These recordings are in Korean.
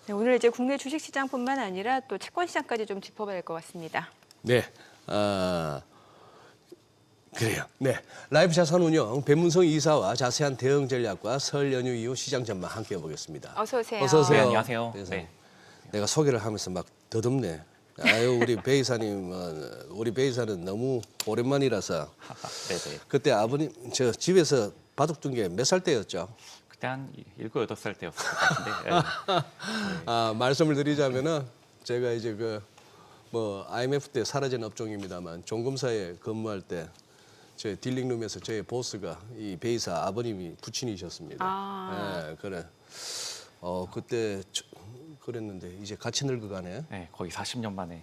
네, 오늘 이제 국내 주식시장뿐만 아니라 또 채권시장까지 좀 짚어봐야 될 것 같습니다. 네, 그래요. 네, 라이브 자산운용 배문성 이사와 자세한 대응 전략과 설 연휴 이후 시장 전망 함께 해보겠습니다. 어서 오세요. 어서 오세요. 네, 안녕하세요. 그래서 네. 내가 소개를 하면서 막 더듬네. 아유, 우리 배 이사님은 우리 배 이사는 너무 오랜만이라서 네네. 그때 아버님 저 집에서 바둑 둔 게 몇 살 때였죠? 그때 한 7, 8살 때였을 것 같은데. 말씀을 드리자면은 제가 이제 IMF 때 사라진 업종입니다만 종금사에 근무할 때 저희 딜링룸에서 저희 보스가 이 베이사 아버님이 부친이셨습니다. 예, 그래. 그때 그랬는데 이제 같이 늙어가네. 네, 거의 40년 만에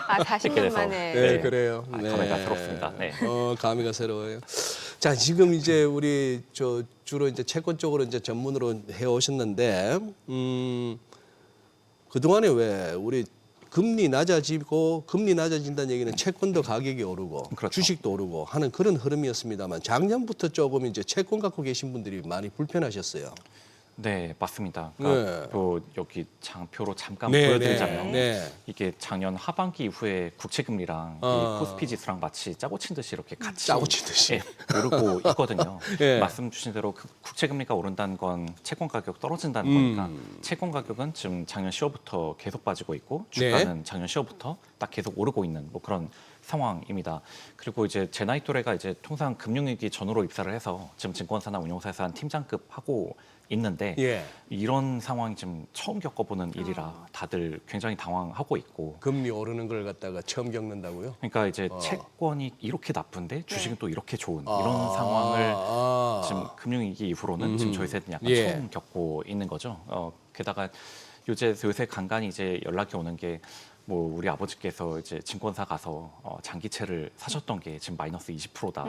아, 40년 돼서. 만에. 네, 그래요. 감회가 새롭습니다. 네. 감회가 새로워요. 자, 지금 이제 우리 주로 이제 채권 쪽으로 이제 전문으로 해 오셨는데, 그동안에 왜 우리 금리 낮아진다는 얘기는 채권도 가격이 오르고 그렇죠. 주식도 오르고 하는 그런 흐름이었습니다만 작년부터 조금 이제 채권 갖고 계신 분들이 많이 불편하셨어요. 네, 맞습니다. 그러니까 네. 여기 장표로 잠깐 네, 보여드리자면 네. 이게 작년 하반기 이후에 국채금리랑 이 코스피 지수랑 마치 짜고 친 듯이 이렇게 같이 짜고 치듯이. 예, 오르고 있거든요. 예. 말씀 주신 대로 국채금리가 오른다는 건 채권 가격 떨어진다는 거니까 채권 가격은 지금 작년 10월부터 계속 빠지고 있고 주가는 작년 10월부터 딱 계속 오르고 있는 뭐 그런 상황입니다. 그리고 이제 제 나이 또래가 이제 통상 금융위기 전후로 입사를 해서 지금 증권사나 운용사에서 한 팀장급 하고 있는데 예. 이런 상황이 지금 처음 겪어보는 일이라 다들 굉장히 당황하고 있고. 금리 오르는 걸 갖다가 처음 겪는다고요? 그러니까 이제 채권이 이렇게 나쁜데 주식은 또 이렇게 좋은 이런 상황을 지금 금융위기 이후로는 지금 저희 세대는 약간 예. 처음 겪고 있는 거죠. 게다가 요새 간간히 이제 연락이 오는 게 뭐 우리 아버지께서 이제 증권사 가서 장기채를 사셨던 게 지금 마이너스 20%다.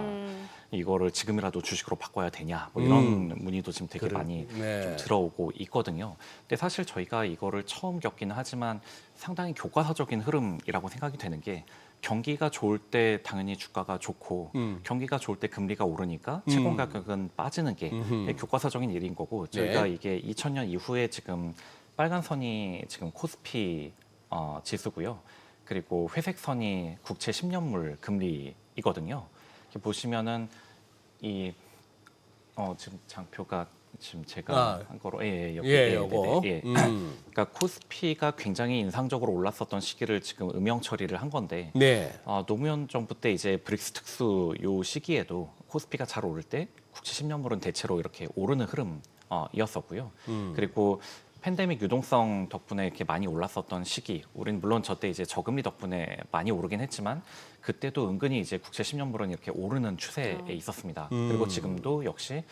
이거를 지금이라도 주식으로 바꿔야 되냐? 뭐 이런 문의도 지금 되게 많이 네. 좀 들어오고 있거든요. 근데 사실 저희가 이거를 처음 겪기는 하지만 상당히 교과서적인 흐름이라고 생각이 되는 게 경기가 좋을 때 당연히 주가가 좋고 경기가 좋을 때 금리가 오르니까 채권 가격은 빠지는 게 교과서적인 일인 거고 저희가 네. 이게 2000년 이후에 지금 빨간 선이 지금 코스피 지수고요. 그리고 회색 선이 국채 10년물 금리이거든요. 이렇게 보시면은 이 지금 장표가 지금 제가 한 거로 여기 요거. 그러니까 코스피가 굉장히 인상적으로 올랐었던 시기를 지금 음영 처리를 한 건데 네. 노무현 정부 때 이제 브릭스 특수 요 시기에도 코스피가 잘 오를 때 국채 10년물은 대체로 이렇게 오르는 흐름이었었고요. 그리고 팬데믹 유동성 덕분에 이렇게 많이 올랐었던 시기, 우린 물론 저때 이제 저금리 덕분에 많이 오르긴 했지만 그때도 은근히 이제 국채 10년물은 이렇게 오르는 추세에 있었습니다. 그리고 지금도 역시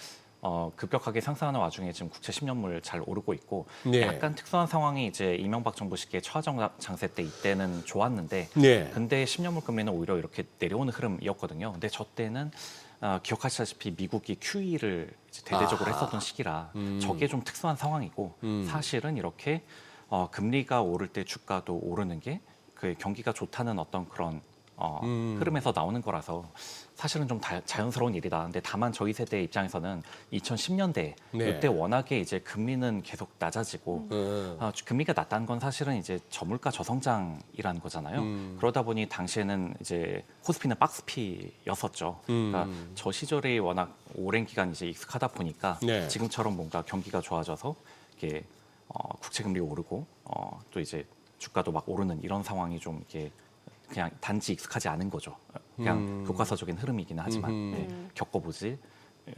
급격하게 상승하는 와중에 지금 국채 10년물 잘 오르고 있고 네. 약간 특수한 상황이 이제 이명박 정부 시기에 초하정 장세 때 이때는 좋았는데 네. 근데 10년물 금리는 오히려 이렇게 내려오는 흐름이었거든요. 근데 저 때는 기억하시다시피 미국이 QE를 이제 대대적으로 했었던 시기라 저게 좀 특수한 상황이고 사실은 이렇게 금리가 오를 때 주가도 오르는 게 그 경기가 좋다는 어떤 그런 흐름에서 나오는 거라서 사실은 좀 자연스러운 일이다. 근데 다만 저희 세대 입장에서는 2010년대 네. 이때 워낙에 이제 금리는 계속 낮아지고 금리가 낮다는 건 사실은 이제 저물가 저성장이라는 거잖아요. 그러다 보니 당시에는 이제 코스피는 박스피였었죠. 그러니까 저 시절이 워낙 오랜 기간 이제 익숙하다 보니까 네. 지금처럼 뭔가 경기가 좋아져서 이게 국채 금리 오르고 또 이제 주가도 막 오르는 이런 상황이 좀 이렇게 그냥 단지 익숙하지 않은 거죠. 그냥 교과서적인 흐름이기는 하지만 겪어보지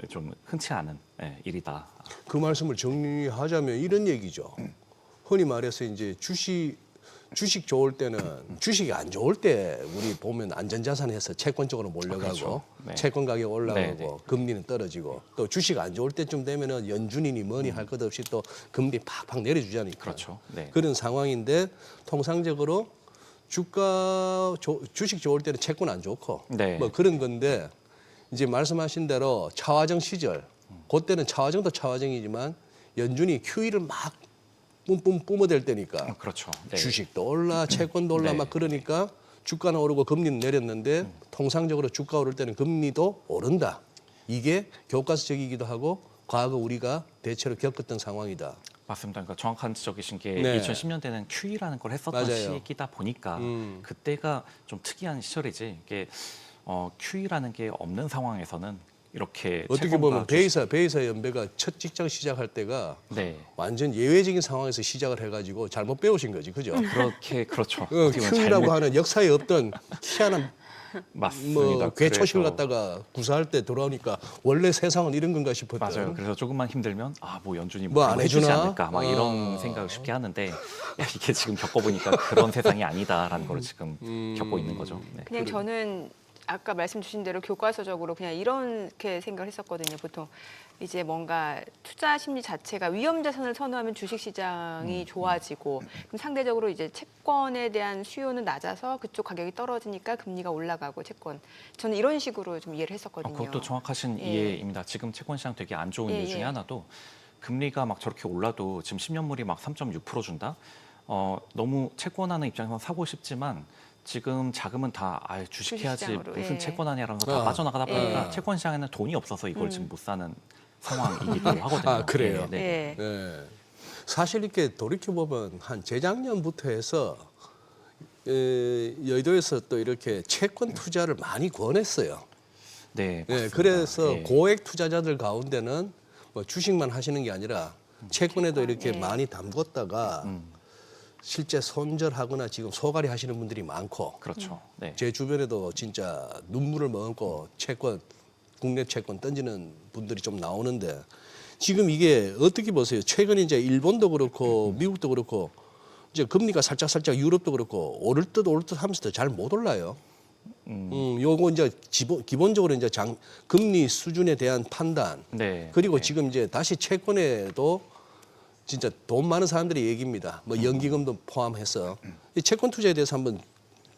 좀 흔치 않은 일이다. 그 말씀을 정리하자면 이런 얘기죠. 흔히 말해서 이제 주식 좋을 때는 주식이 안 좋을 때 우리 보면 안전자산 해서 채권 쪽으로 몰려가고 그렇죠. 네. 채권 가격 올라가고 네, 네. 금리는 떨어지고 또 주식 안 좋을 때쯤 되면은 연준이니 뭐니 할 것 없이 또 금리 팍팍 내려주자니까. 그렇죠. 네. 그런 상황인데 통상적으로 주식 좋을 때는 채권 안 좋고 네. 뭐 그런 건데 이제 말씀하신 대로 차화정 시절 그때는 차화정도 차화정이지만 연준이 QE를 막 뿜뿜 뿜어댈 때니까 그렇죠. 네. 주식도 올라 채권도 올라 네. 막 그러니까 주가는 오르고 금리는 내렸는데 통상적으로 주가 오를 때는 금리도 오른다. 이게 교과서적이기도 하고 과거 우리가 대체로 겪었던 상황이다. 맞습니다. 그러니까 정확한 지적이신 게 네. 2010년대는 QE라는 걸 했었던 맞아요. 시기다 보니까 그때가 좀 특이한 시절이지. 이게 QE라는 게 없는 상황에서는 이렇게 어떻게 채권과 보면 베이사 연배가 첫 직장 시작할 때가 네. 완전 예외적인 상황에서 시작을 해가지고 잘못 배우신 거지, 그죠? 그렇게 그렇죠. 어떻게 보면 큐이라고 잘못- 하는 역사에 없던 희한한 맞습니다. 뭐 괴초식을 그래서- 갖다가 구사할 때 돌아오니까 원래 세상은 이런 건가 싶었던. 맞아요. 그래서 조금만 힘들면 뭐 연준이 뭐안 뭐 해주지 해주나? 않을까 막 이런 생각을 쉽게 하는데 이게 지금 겪어보니까 그런 세상이 아니다라는 걸 지금 겪고 있는 거죠. 네. 그냥 저는 아까 말씀 주신 대로 교과서적으로 그냥 이렇게 생각을 했었거든요. 보통 이제 뭔가 투자 심리 자체가 위험 자산을 선호하면 주식 시장이 좋아지고 그럼 상대적으로 이제 채권에 대한 수요는 낮아서 그쪽 가격이 떨어지니까 금리가 올라가고 채권. 저는 이런 식으로 좀 이해를 했었거든요. 그것도 정확하신 예. 이해입니다. 지금 채권 시장 되게 안 좋은 예, 이유 중에 예. 하나도 금리가 막 저렇게 올라도 지금 10년물이 막 3.6% 준다. 너무 채권하는 입장에서 사고 싶지만 지금 자금은 다 주식해야지 주식시장으로, 무슨 예. 채권하냐라면서 다 빠져나가다 보니까 예. 채권 시장에는 돈이 없어서 이걸 지금 못 사는 상황이기도 하거든요. 아, 그래요? 네, 네. 예. 네. 사실 이렇게 돌이켜 보면 한 재작년부터 해서 여의도에서 또 이렇게 채권 투자를 많이 권했어요. 네, 네, 맞습니다. 그래서 예. 고액 투자자들 가운데는 뭐 주식만 하시는 게 아니라 채권에도 이렇게 예. 많이 담궜다가 실제 손절하거나 지금 소갈이 하시는 분들이 많고 그렇죠. 네. 제 주변에도 진짜 눈물을 머금고 채권, 국내 채권 던지는 분들이 좀 나오는데 지금 이게 어떻게 보세요? 최근 이제 일본도 그렇고 미국도 그렇고 이제 금리가 살짝 유럽도 그렇고 오를 듯 하면서도 잘 못 올라요. 요거 이제 기본적으로 이제 금리 수준에 대한 판단 네. 그리고 네. 지금 이제 다시 채권에도 진짜 돈 많은 사람들의 얘기입니다. 뭐 연기금도 포함해서 이 채권 투자에 대해서 한번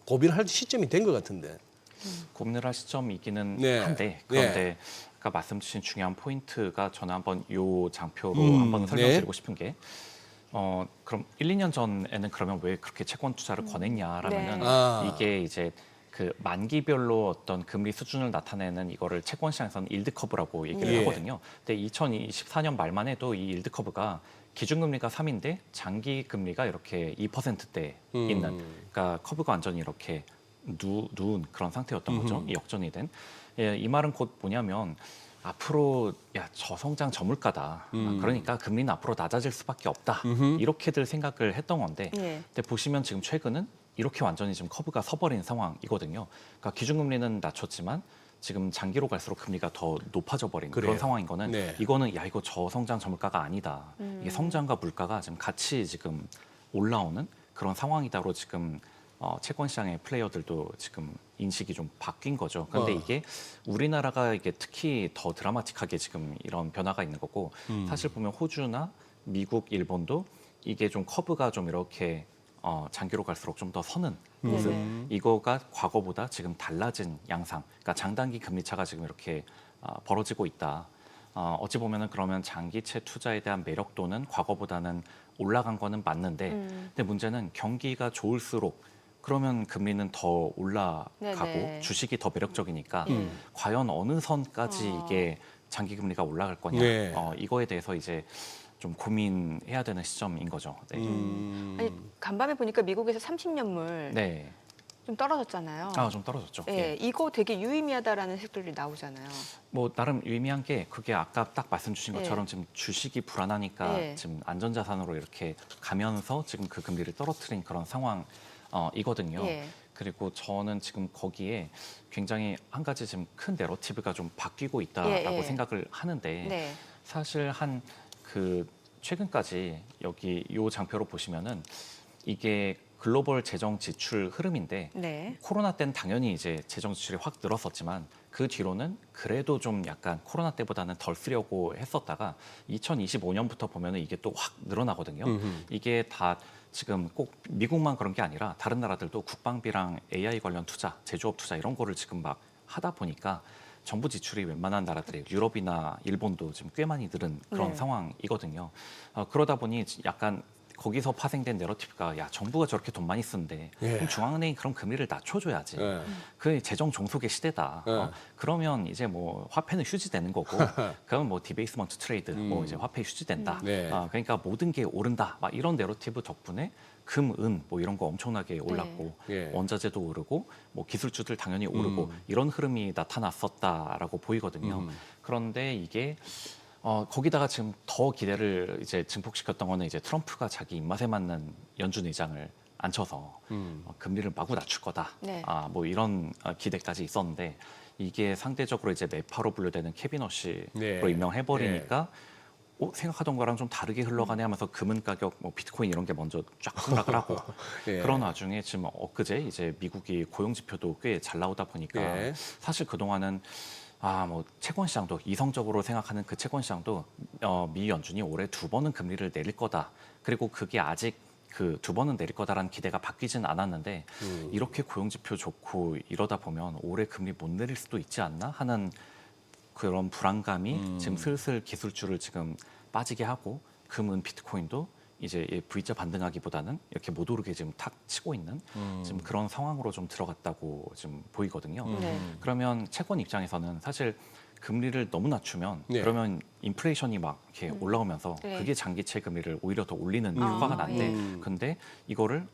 고민을 할 시점이 된 것 같은데. 고민을 할 시점이기는 네. 한데 그런데 아까 말씀 주신 중요한 포인트가 저는 한번 요 장표로 네. 한번 설명드리고 싶은 게 그럼 1, 2년 전에는 그러면 왜 그렇게 채권 투자를 권했냐라면은 네. 아. 이게 이제 그 만기별로 어떤 금리 수준을 나타내는 이거를 채권 시장에서는 일드 커브라고 얘기를 예. 하거든요. 근데 2024년 말만 해도 이 일드 커브가 기준금리가 3인데 장기 금리가 이렇게 2%대 있는, 그러니까 커브가 완전히 이렇게 누운 그런 상태였던 거죠. 이 역전이 된. 예, 이 말은 곧 뭐냐면 앞으로 저성장 저물가다. 그러니까 금리는 앞으로 낮아질 수밖에 없다. 이렇게들 생각을 했던 건데, 예. 근데 보시면 지금 최근은 이렇게 완전히 지금 커브가 서버린 상황이거든요. 그러니까 기준금리는 낮췄지만 지금 장기로 갈수록 금리가 더 높아져 버린 그래요. 그런 상황인 거는 네. 이거는 이거 저성장 저물가가 아니다. 이게 성장과 물가가 지금 같이 지금 올라오는 그런 상황이다로 지금 채권 시장의 플레이어들도 지금 인식이 좀 바뀐 거죠. 그런데 이게 우리나라가 이게 특히 더 드라마틱하게 지금 이런 변화가 있는 거고 사실 보면 호주나 미국, 일본도 이게 좀 커브가 좀 이렇게 장기로 갈수록 좀 더 서는 모습. 이거가 과거보다 지금 달라진 양상. 그러니까 장단기 금리 차가 지금 이렇게 벌어지고 있다. 어찌 보면은 그러면 장기채 투자에 대한 매력도는 과거보다는 올라간 거는 맞는데, 근데 문제는 경기가 좋을수록 그러면 금리는 더 올라가고 네네. 주식이 더 매력적이니까 과연 어느 선까지 이게 장기 금리가 올라갈 거냐. 네. 이거에 대해서 이제 좀 고민해야 되는 시점인 거죠. 네. 아니 간밤에 보니까 미국에서 30년물 네. 좀 떨어졌잖아요. 좀 떨어졌죠. 예, 예. 이거 되게 유의미하다라는 색들이 나오잖아요. 뭐 나름 유의미한 게 그게 아까 딱 말씀 주신 예. 것처럼 지금 주식이 불안하니까 예. 지금 안전자산으로 이렇게 가면서 지금 그 금리를 떨어뜨린 그런 상황이거든요. 예. 그리고 저는 지금 거기에 굉장히 한 가지 지금 큰 내러티브가 좀 바뀌고 있다라고 예, 예. 생각을 하는데 네. 사실 한 그 최근까지 여기 요 장표로 보시면은 이게 글로벌 재정 지출 흐름인데 네. 코로나 때는 당연히 이제 재정 지출이 확 늘었었지만 그 뒤로는 그래도 좀 약간 코로나 때보다는 덜 쓰려고 했었다가 2025년부터 보면은 이게 또 확 늘어나거든요. 이게 다 지금 꼭 미국만 그런 게 아니라 다른 나라들도 국방비랑 AI 관련 투자, 제조업 투자 이런 거를 지금 막 하다 보니까 정부 지출이 웬만한 나라들이 유럽이나 일본도 지금 꽤 많이 늘은 그런 네. 상황이거든요. 그러다 보니 약간 거기서 파생된 내러티브가 야 정부가 저렇게 돈 많이 쓰는데 예. 그럼 중앙은행이 그럼 금리를 낮춰줘야지. 예. 그 재정 종속의 시대다. 예. 그러면 이제 뭐 화폐는 휴지되는 거고, 그러면 뭐 디베이스먼트 트레이드, 뭐 이제 화폐 휴지된다. 네. 그러니까 모든 게 오른다. 막 이런 내러티브 덕분에 금, 은 뭐 이런 거 엄청나게 올랐고, 예. 원자재도 오르고, 뭐 기술주들 당연히 오르고 이런 흐름이 나타났었다라고 보이거든요. 그런데 이게 거기다가 지금 더 기대를 이제 증폭시켰던 거는 이제 트럼프가 자기 입맛에 맞는 연준 의장을 앉혀서 금리를 마구 낮출 거다. 네. 뭐 이런 기대까지 있었는데 이게 상대적으로 이제 매파로 분류되는 캐비너시로 네. 임명해버리니까 생각하던 거랑 좀 다르게 흘러가네 하면서 금은 가격, 뭐 비트코인 이런 게 먼저 쫙 폭락을 하고 예. 그런 와중에 지금 엊그제 이제 미국이 고용 지표도 꽤 잘 나오다 보니까 예. 사실 그동안은 뭐 채권 시장도 이성적으로 생각하는 그 채권 시장도 미 연준이 올해 2번은 금리를 내릴 거다. 그리고 그게 아직 그 2번은 내릴 거다라는 기대가 바뀌진 않았는데 이렇게 고용 지표 좋고 이러다 보면 올해 금리 못 내릴 수도 있지 않나 하는 그런 불안감이 지금 슬슬 기술주를 지금 빠지게 하고 금은 비트코인도 이제 V자 반등하기보다는 이렇게 못 오르게 지금 탁 치고 있는 지금 그런 상황으로 좀 들어갔다고 지금 보이거든요. 네. 그러면 채권 입장에서는 사실 금리를 너무 낮추면 네. 그러면 인플레이션이 막 이렇게 올라오면서 네. 그게 장기채 금리를 오히려 더 올리는 효과가 난데 근데 이거를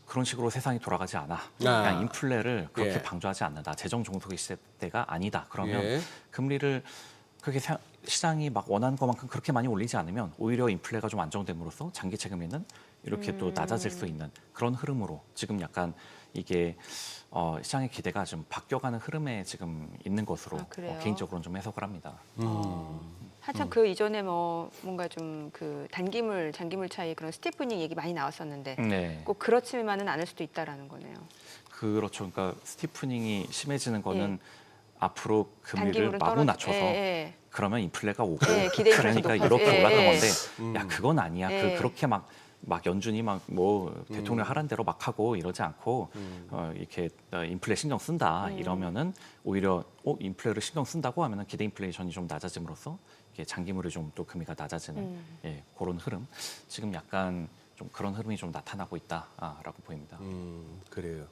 그런 식으로 세상이 돌아가지 않아. 그냥 인플레를 그렇게 예. 방조하지 않는다. 재정 종속의 시대가 아니다. 그러면 예. 금리를 그렇게 시장이 막 원하는 것만큼 그렇게 많이 올리지 않으면 오히려 인플레가 좀 안정됨으로써 장기채 금리는 이렇게 또 낮아질 수 있는 그런 흐름으로 지금 약간 이게 시장의 기대가 좀 바뀌어가는 흐름에 지금 있는 것으로 그래요? 개인적으로는 좀 해석을 합니다. 한참 그 이전에 뭐 뭔가 좀 그 단기물, 장기물 차이 그런 스티프닝 얘기 많이 나왔었는데 네, 꼭 그렇지만은 않을 수도 있다라는 거네요. 그렇죠. 그러니까 스티프닝이 심해지는 거는 앞으로 금리를 단기물은 마구 낮춰서 예. 그러면 인플레가 오고 예, 기대 인플레도 그러니까 높아지고. 이렇게 예, 올랐던 예. 건데 야 그건 아니야. 예. 그렇게 막 연준이 막 뭐 대통령 하라는 대로 막 하고 이러지 않고 이렇게 인플레 신경 쓴다 이러면은 오히려 인플레를 신경 쓴다고 하면은 기대 인플레이션이 좀 낮아짐으로써 이게 장기물이 좀 또 금리가 낮아지는 그런 흐름 지금 약간 좀 그런 흐름이 좀 나타나고 있다라고 보입니다. 그래요.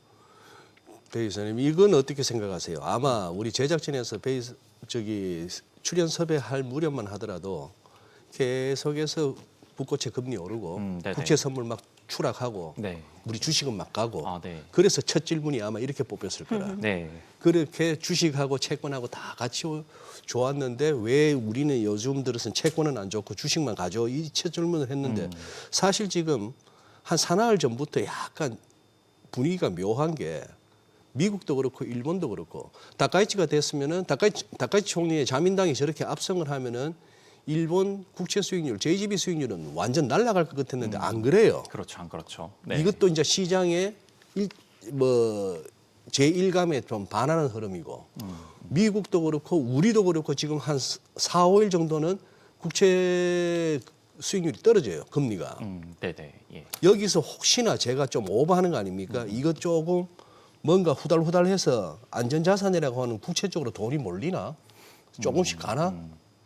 배 이사님 이건 어떻게 생각하세요? 아마 우리 제작진에서 출연 섭외할 무렵만 하더라도 계속해서 국고채 금리 오르고 네네. 국채 선물 막 추락하고 네. 우리 주식은 막 가고 네. 그래서 첫 질문이 아마 이렇게 뽑혔을 거라. 네. 그렇게 주식하고 채권하고 다 같이 좋았는데 왜 우리는 요즘 들어서는 채권은 안 좋고 주식만 가져 이 첫 질문을 했는데 사실 지금 한 사나흘 전부터 약간 분위기가 묘한 게 미국도 그렇고 일본도 그렇고 다카이치가 됐으면은 다카이치 총리의 자민당이 저렇게 압승을 하면은 일본 국채 수익률, JGB 수익률은 완전 날아갈 것 같았는데 안 그래요. 그렇죠, 안 그렇죠. 네. 이것도 이제 시장의 제1감에 좀 반하는 흐름이고 미국도 그렇고 우리도 그렇고 지금 한 4, 5일 정도는 국채 수익률이 떨어져요. 금리가. 네네. 예. 여기서 혹시나 제가 좀 오버하는 거 아닙니까? 이것 조금 뭔가 후달후달해서 안전자산이라고 하는 국채 쪽으로 돈이 몰리나? 조금씩 가나?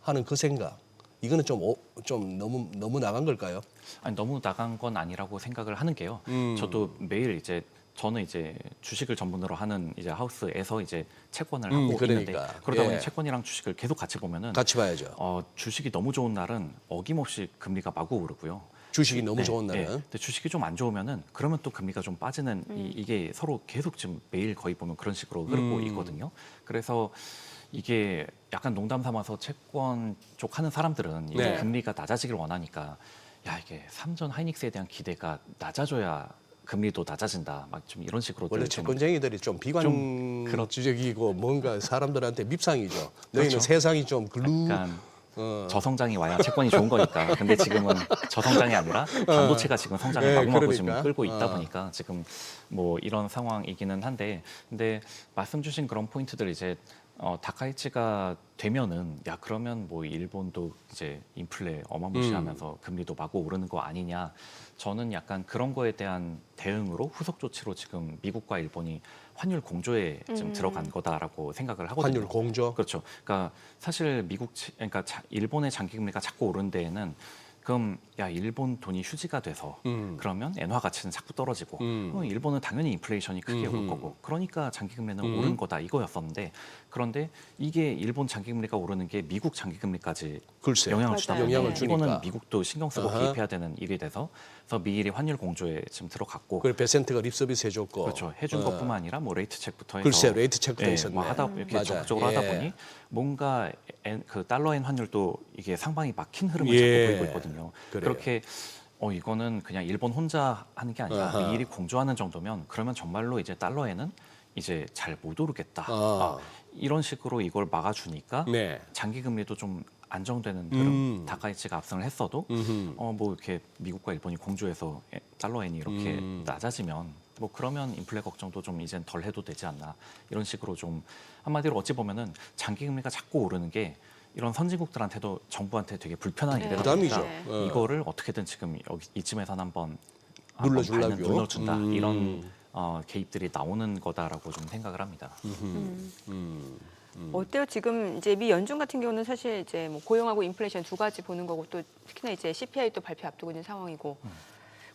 하는 그 생각. 이거는 좀 너무 나간 걸까요? 아니 너무 나간 건 아니라고 생각을 하는 게요. 저도 매일 저는 이제 주식을 전문으로 하는 이제 하우스에서 이제 채권을 하고 있는데 그러니까. 그러다 보니 예. 채권이랑 주식을 계속 같이 보면은 같이 봐야죠. 주식이 너무 좋은 날은 어김없이 금리가 마구 오르고요. 주식이 너무 네, 좋은 네. 날은. 근데 주식이 좀 안 좋으면은 그러면 또 금리가 좀 빠지는 이게 서로 계속 지금 매일 거의 보면 그런 식으로 흐르고 있거든요. 그래서 이게 약간 농담 삼아서 채권 쪽 하는 사람들은 이제 네. 금리가 낮아지길 원하니까 야 이게 삼전 하이닉스에 대한 기대가 낮아져야 금리도 낮아진다. 막 좀 이런 식으로 원래 채권쟁이들이 좀 비관주적이고 뭔가 사람들한테 밉상이죠. 너희는 그렇죠. 세상이 좀 약간 저성장이 와야 채권이 좋은 거니까. 근데 지금은 저성장이 아니라 반도체가 지금 성장을 네, 마구마구 지금 그러니까. 끌고 있다 보니까 지금 뭐 이런 상황이기는 한데 근데 말씀 주신 그런 포인트들 이제 다카이치가 되면은 야 그러면 뭐 일본도 이제 인플레 어마무시하면서 금리도 마구 오르는 거 아니냐. 저는 약간 그런 거에 대한 대응으로 후속 조치로 지금 미국과 일본이 환율 공조에 지금 들어간 거다라고 생각을 하거든요. 환율 공조. 그렇죠. 그러니까 사실 그러니까 일본의 장기 금리가 자꾸 오른 데에는 그럼 야 일본 돈이 휴지가 돼서 그러면 엔화 가치는 자꾸 떨어지고 일본은 당연히 인플레이션이 크게 올 거고 그러니까 장기금리는 오른 거다 이거였었는데 그런데 이게 일본 장기금리가 오르는 게 미국 장기금리까지 글쎄, 영향을 맞아요. 주다 영향을 보니까 주니까. 이거는 미국도 신경 쓰고 아하. 개입해야 되는 일이 돼서 그래서 미일이 환율 공조에 지금 들어갔고 그걸 베센트가 립서비스 해줬고. 그렇죠. 해준 것뿐만 아니라 뭐 레이트 체크부터 해서 글쎄, 레이트 체크도 있었네. 뭐 하다 이렇게 맞아요. 적극적으로 하다 예. 보니 뭔가 그 달러엔 환율도 이게 상방이 막힌 흐름을 예. 자꾸 보이고 있거든요. 그래요. 그렇게 이거는 그냥 일본 혼자 하는 게 아니라 아하. 미일이 공조하는 정도면 그러면 정말로 이제 달러에는 이제 잘 못 오르겠다. 이런 식으로 이걸 막아주니까 네. 장기 금리도 좀 안정되는 흐름, 다카이치가 압승을 했어도 뭐 이렇게 미국과 일본이 공조해서 달러엔이 이렇게 낮아지면 뭐 그러면 인플레 걱정도 좀 이젠 덜 해도 되지 않나 이런 식으로 좀 한마디로 어찌 보면은 장기 금리가 자꾸 오르는 게 이런 선진국들한테도 정부한테 되게 불편한 네. 일이다 부담이죠. 보니까 어. 이거를 어떻게든 지금 여기 이쯤에서는 한번 눌러주려고. 눌러준다 이런 개입들이 나오는 거다라고 좀 생각을 합니다. 어때요? 지금 이제 미 연준 같은 경우는 사실 이제 뭐 고용하고 인플레이션 두 가지 보는 거고 또 특히나 이제 CPI 또 발표 앞두고 있는 상황이고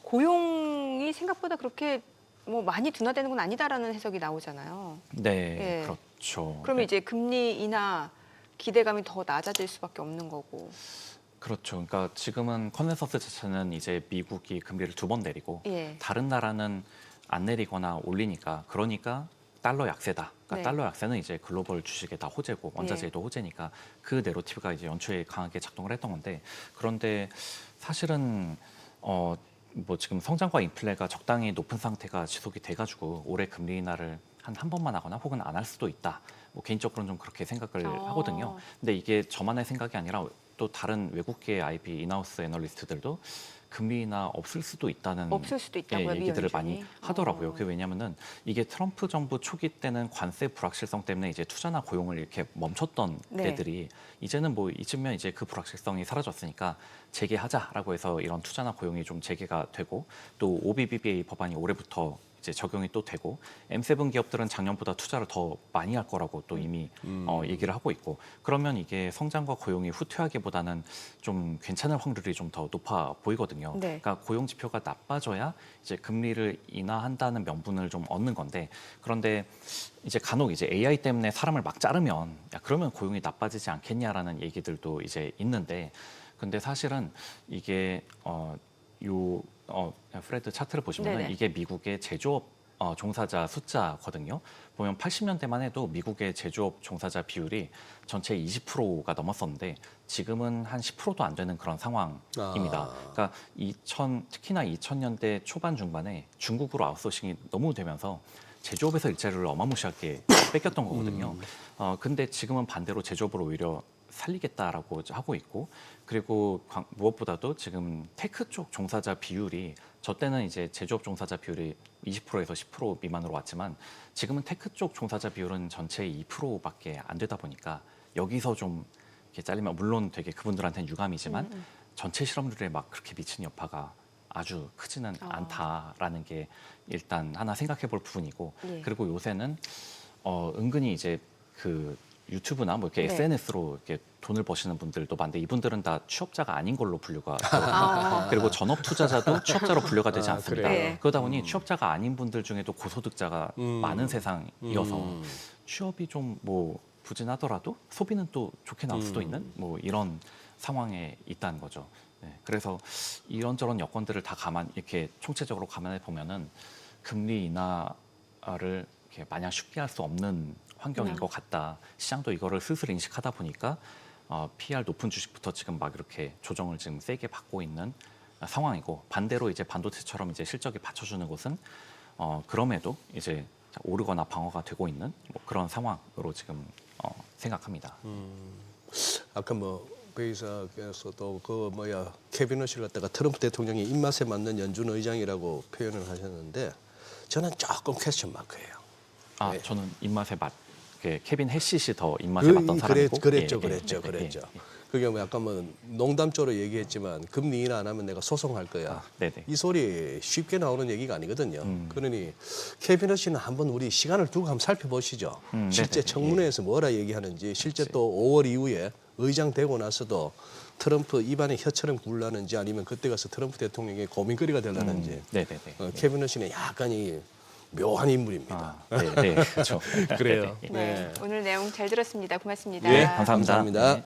고용이 생각보다 그렇게 뭐 많이 둔화되는 건 아니다라는 해석이 나오잖아요. 네, 예. 그렇죠. 그러면 이제 금리 인하 기대감이 더 낮아질 수밖에 없는 거고. 그렇죠. 그러니까 지금은 컨센서스 자체는 이제 미국이 금리를 2번 내리고 예. 다른 나라는 안 내리거나 올리니까 그러니까 달러 약세다. 그러니까 네. 달러 약세는 이제 글로벌 주식에 다 호재고 원자재도 호재니까 그 내러티브가 이제 연초에 강하게 작동을 했던 건데 그런데 사실은 뭐 지금 성장과 인플레가 적당히 높은 상태가 지속이 돼가지고 올해 금리 인하를 한 번만 하거나 혹은 안 할 수도 있다. 뭐 개인적으로는 좀 그렇게 생각을 하거든요. 근데 이게 저만의 생각이 아니라 또 다른 외국계 IB 인하우스 애널리스트들도 금리 인하 없을 수도 있다는 없을 수도 있다고요, 미 얘기들을 연준이? 많이 하더라고요. 그게 왜냐하면은 이게 트럼프 정부 초기 때는 관세 불확실성 때문에 이제 투자나 고용을 이렇게 멈췄던 네. 때들이 이제는 뭐 이쯤면 이제 그 불확실성이 사라졌으니까 재개하자라고 해서 이런 투자나 고용이 좀 재개가 되고 또 OBBBA 법안이 올해부터 이제 적용이 또 되고 M7 기업들은 작년보다 투자를 더 많이 할 거라고 또 이미 얘기를 하고 있고 그러면 이게 성장과 고용이 후퇴하기보다는 좀 괜찮을 확률이 좀 더 높아 보이거든요. 네. 그러니까 고용 지표가 나빠져야 이제 금리를 인하한다는 명분을 좀 얻는 건데 그런데 이제 간혹 이제 AI 때문에 사람을 막 자르면 야 그러면 고용이 나빠지지 않겠냐라는 얘기들도 이제 있는데 근데 사실은 이게 프레드 차트를 보시면 네네. 이게 미국의 제조업 종사자 숫자거든요. 보면 80년대만 해도 미국의 제조업 종사자 비율이 전체 20%가 넘었었는데 지금은 한 10%도 안 되는 그런 상황입니다. 그러니까 특히나 2000년대 초반 중반에 중국으로 아웃소싱이 너무 되면서 제조업에서 일자리를 어마무시하게 뺏겼던 거거든요. 근데 지금은 반대로 제조업을 오히려 살리겠다라고 하고 있고 그리고 무엇보다도 지금 테크 쪽 종사자 비율이 저 때는 이제 제조업 종사자 비율이 20%에서 10% 미만으로 왔지만 지금은 테크 쪽 종사자 비율은 전체의 2%밖에 안 되다 보니까 여기서 좀 이렇게 잘리면 물론 되게 그분들한테는 유감이지만 전체 실업률에 막 그렇게 미치는 여파가 아주 크지는 않다라는 게 일단 하나 생각해 볼 부분이고 예. 그리고 요새는 은근히 이제 그 유튜브나 뭐 이렇게 네. SNS로 이렇게 돈을 버시는 분들도 많은데 이분들은 다 취업자가 아닌 걸로 분류가 되거든요. 그리고 전업 투자자도 취업자로 분류가 되지 않습니다. 그래요? 네. 그러다 보니 취업자가 아닌 분들 중에도 고소득자가 많은 세상이어서 취업이 좀 뭐 부진하더라도 소비는 또 좋게 나올 수도 있는 뭐 이런 상황에 있다는 거죠. 네, 그래서 이런저런 여건들을 다 이렇게 총체적으로 감안해 보면은 금리 인하를 이렇게 마냥 쉽게 할 수 없는 환경인 것 같다. 시장도 이거를 슬슬 인식하다 보니까 PR 높은 주식부터 지금 막 이렇게 조정을 지금 세게 받고 있는 상황이고 반대로 이제 반도체처럼 이제 실적이 받쳐주는 곳은 그럼에도 이제 오르거나 방어가 되고 있는 뭐 그런 상황으로 지금 생각합니다. 아까 뭐 베이사께서도 그 캐비닛을 갖다가 트럼프 대통령의 입맛에 맞는 연준 의장이라고 표현을 하셨는데 저는 조금 퀘스천 마크예요. 네. 저는 입맛에 케빈 해시시 더 입맛에 맞던 사람이고 그랬죠. 예. 그게 뭐 약간 뭐 농담조로 얘기했지만 금리 인하 안 하면 내가 소송할 거야. 네네. 이 소리 쉽게 나오는 얘기가 아니거든요. 그러니 케빈 씨는 한번 우리 시간을 두고 한번 살펴보시죠. 실제 네네. 청문회에서 뭐라 얘기하는지 실제 또 5월 이후에 의장 되고 나서도 트럼프 입안에 혀처럼 굴라는지 아니면 그때 가서 트럼프 대통령의 고민거리가 되려는지 네네네. 케빈 러신의 약간이 묘한 인물입니다. 네, 네, 그렇죠. 그래요. 네. 오늘 내용 잘 들었습니다. 고맙습니다. 네, 감사합니다. 감사합니다. 네.